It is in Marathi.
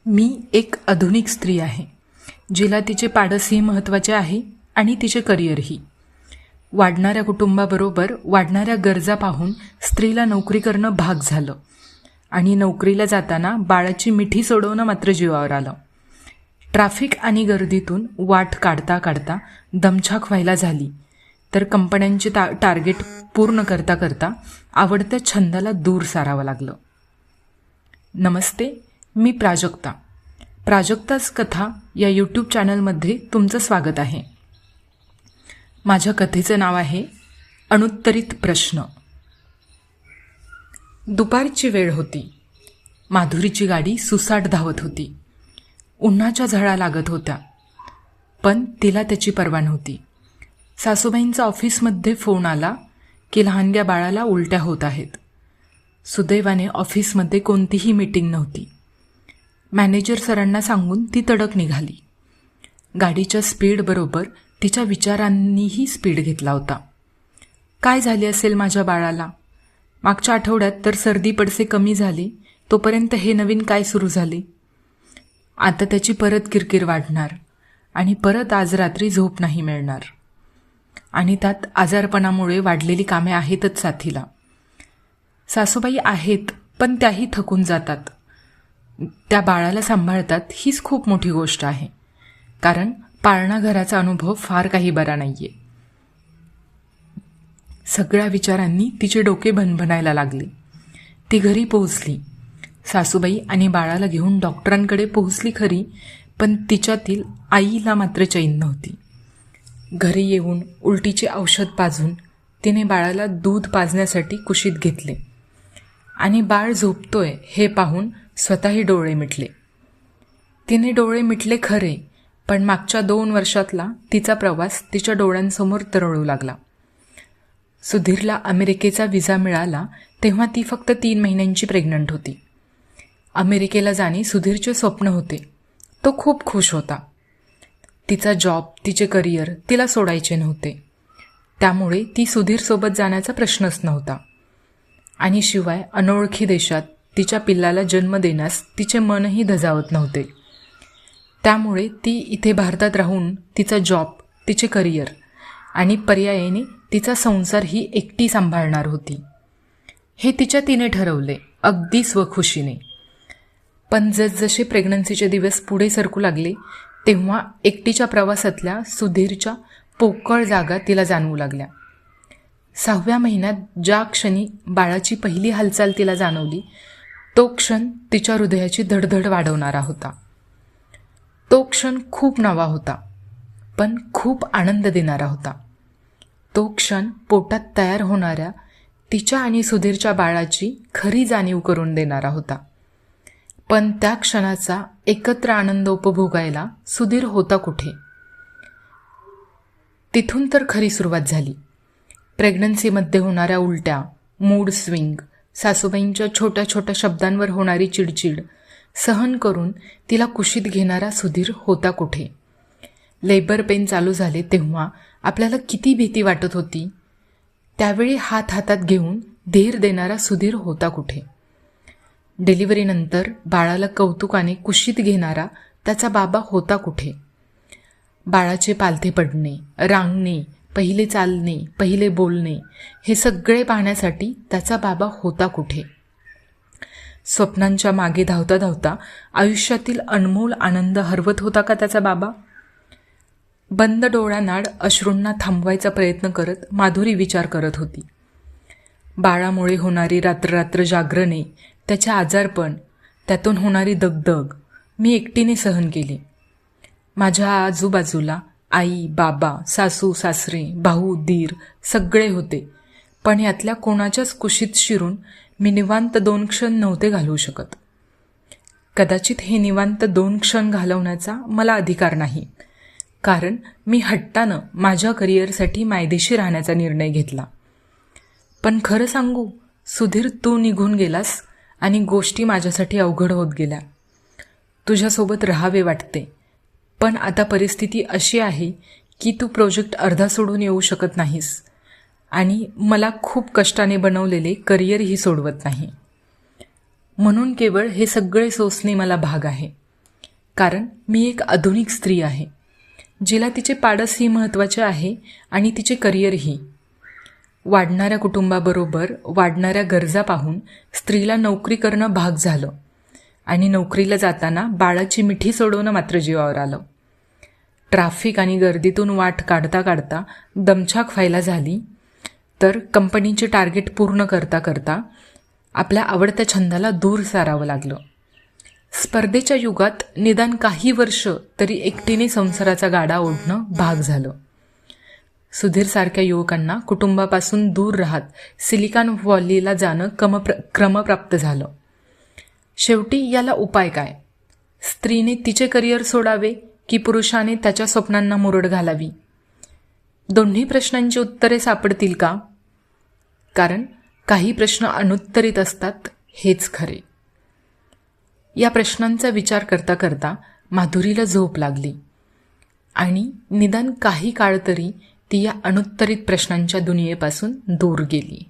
मी एक आधुनिक स्त्री आहे, जिला तिचे पाडसही महत्त्वाचे आहे आणि तिचे करिअरही. वाढणाऱ्या कुटुंबाबरोबर वाढणाऱ्या गरजा पाहून स्त्रीला नोकरी करणं भाग झालं आणि नोकरीला जाताना बाळाची मिठी सोडवणं मात्र जीवावर आलं. ट्रॅफिक आणि गर्दीतून वाट काढता काढता दमछाक व्हायला झाली तर कंपन्यांचे टार्गेट पूर्ण करता करता आवडत्या छंदाला दूर सारावं लागलं. नमस्ते, मी प्राजक्ताच कथा या यूट्यूब चॅनलमध्ये तुमचं स्वागत आहे. माझ्या कथेचं नाव आहे अनुत्तरित प्रश्न. दुपारची वेळ होती. माधुरीची गाडी सुसाट धावत होती. उन्हाच्या झळा लागत होत्या, पण तिला त्याची पर्वा नव्हती. सासूबाईंचा ऑफिसमध्ये फोन आला की लहानग्या बाळाला उलट्या होत आहेत. सुदैवाने ऑफिसमध्ये कोणतीही मीटिंग नव्हती. मॅनेजर सरांना सांगून ती तडक निघाली. गाडीच्या स्पीडबरोबर तिच्या विचारांनीही स्पीड घेतला होता. काय झाले असेल माझ्या बाळाला? मागच्या आठवड्यात तर सर्दी पडसे कमी झाले, तोपर्यंत हे नवीन काय सुरू झाले? आता त्याची परत किरकिर वाढणार आणि परत आज रात्री झोप नाही मिळणार. आणि त्यात आजारपणामुळे वाढलेली कामे आहेतच साथीला. सासूबाई आहेत, पण त्याही थकून जातात. त्या बाळाला सांभाळतात हीच खूप मोठी गोष्ट आहे, कारण पाळणा घराचा अनुभव फार काही बरा नाहीये. सगळ्या विचारांनी तिचे डोके भणभणायला लागले. ती घरी पोहोचली. सासूबाई आणि बाळाला घेऊन डॉक्टरांकडे पोहोचली खरी, पण तिच्यातील आईला मात्र चैन नव्हती. घरी येऊन उलटीचे औषध पाजून तिने बाळाला दूध पाजण्यासाठी कुशीत घेतले आणि बाळ झोपतोय हे पाहून स्वतःही डोळे मिटले. तिने डोळे मिटले खरे, पण मागच्या 2 वर्षातला तिचा प्रवास तिच्या डोळ्यांसमोर तरळू लागला. सुधीरला अमेरिकेचा व्हिसा मिळाला तेव्हा ती फक्त 3 महिन्यांची प्रेग्नंट होती. अमेरिकेला जाणे सुधीरचे स्वप्न होते. तो खूप खुश होता. तिचा जॉब, तिचे करिअर तिला सोडायचे नव्हते. त्यामुळे ती सुधीरसोबत जाण्याचा प्रश्नच नव्हता. आणि शिवाय अनोळखी देशात तिच्या पिल्लाला जन्म देण्यास तिचे मनही धजावत नव्हते. त्यामुळे ती इथे भारतात राहून तिचा जॉब, तिचे करिअर आणि पर्यायाने तिचा संसार ही एकटी सांभाळणार होती. हे तिने ठरवले, अगदी स्वखुशीने. पण जसजसे प्रेग्नन्सीचे दिवस पुढे सरकू लागले तेव्हा एकटीच्या प्रवासातल्या सुधीरच्या पोकळ जागा तिला जाणवू लागल्या. 6व्या महिन्यात ज्या क्षणी बाळाची पहिली हालचाल तिला जाणवली, तो क्षण तिच्या हृदयाची धडधड वाढवणारा होता. तो क्षण खूप नवा होता, पण खूप आनंद देणारा होता. तो क्षण पोटात तयार होणाऱ्या तिच्या आणि सुधीरच्या बाळाची खरी जाणीव करून देणारा होता. पण त्या क्षणाचा एकत्र आनंद उपभोगायला सुधीर होता कुठे? तिथून तर खरी सुरुवात झाली. प्रेग्नन्सीमध्ये होणाऱ्या उलट्या, मूड स्विंग, सासूबाईंच्या छोट्या छोट्या शब्दांवर होणारी चिडचिड सहन करून तिला कुशीत घेणारा सुधीर होता कुठे? लेबर पेन चालू झाले तेव्हा आपल्याला किती भीती वाटत होती, त्यावेळी हात हातात घेऊन धीर देणारा सुधीर होता कुठे? डिलिव्हरीनंतर बाळाला कौतुकाने कुशीत घेणारा त्याचा बाबा होता कुठे? बाळाचे पालथे पडणे, रांगणे, पहिले चालणे, पहिले बोलणे हे सगळे पाहण्यासाठी त्याचा बाबा होता कुठे? स्वप्नांच्या मागे धावता धावता आयुष्यातील अनमोल आनंद हरवत होता का त्याचा बाबा? बंद डोळ्यानाड अश्रूंना थांबवायचा प्रयत्न करत माधुरी विचार करत होती. बाळामुळे होणारी रात्र जागरणे, त्याचे आजारपण, त्यातून होणारी दगदग मी एकटीने सहन केली. माझ्या आजूबाजूला आई, बाबा, सासू, सासरे, भाऊ, दीर सगळे होते, पण यातल्या कोणाच्याच कुशीत शिरून मी निवांत 2 क्षण नव्हते घालवू शकत. कदाचित हे निवांत 2 क्षण घालवण्याचा मला अधिकार नाही, कारण मी हट्टानं माझ्या करिअरसाठी मायदेशी राहण्याचा निर्णय घेतला. पण खरं सांगू, सुधीर, तू निघून गेलास आणि गोष्टी माझ्यासाठी अवघड होत गेल्या. तुझ्यासोबत राहावे वाटते, पण आता परिस्थिती अशी आहे की तू प्रोजेक्ट अर्धा सोडून येऊ शकत नाहीस आणि मला खूप कष्टाने बनवलेले करिअरही सोडवत नाही. म्हणून केवळ हे सगळे सोसणे मला भाग आहे. कारण मी एक आधुनिक स्त्री आहे, जिला तिचे पाडसही महत्त्वाचे आहे आणि तिचे करिअरही. वाढणाऱ्या कुटुंबाबरोबर वाढणाऱ्या गरजा पाहून स्त्रीला नोकरी करणं भाग झालं आणि नोकरीला जाताना बाळाची मिठी सोडवणं मात्र जीवावर आलं. ट्रॅफिक आणि गर्दीतून वाट काढता काढता दमछाक व्हायला झाली, तर कंपनीचे टार्गेट पूर्ण करता करता आपल्या आवडत्या छंदाला दूर सारावं लागलं. स्पर्धेच्या युगात निदान काही वर्ष तरी एकटीने संसाराचा गाडा ओढणं भाग झालं. सुधीरसारख्या युवकांना कुटुंबापासून दूर राहत सिलिकॉन व्हॅलीला जाणं क्रमप्राप्त झालं. शेवटी याला उपाय काय? स्त्रीने तिचे करिअर सोडावे की पुरुषाने त्याच्या स्वप्नांना मुरड घालावी? दोन्ही प्रश्नांची उत्तरे सापडतील का? कारण काही प्रश्न अनुत्तरित असतात, हेच खरे. या प्रश्नांचा विचार करता करता माधुरीला झोप लागली आणि निदान काही काळ तरी ती या अनुत्तरित प्रश्नांच्या दुनियेपासून दूर गेली.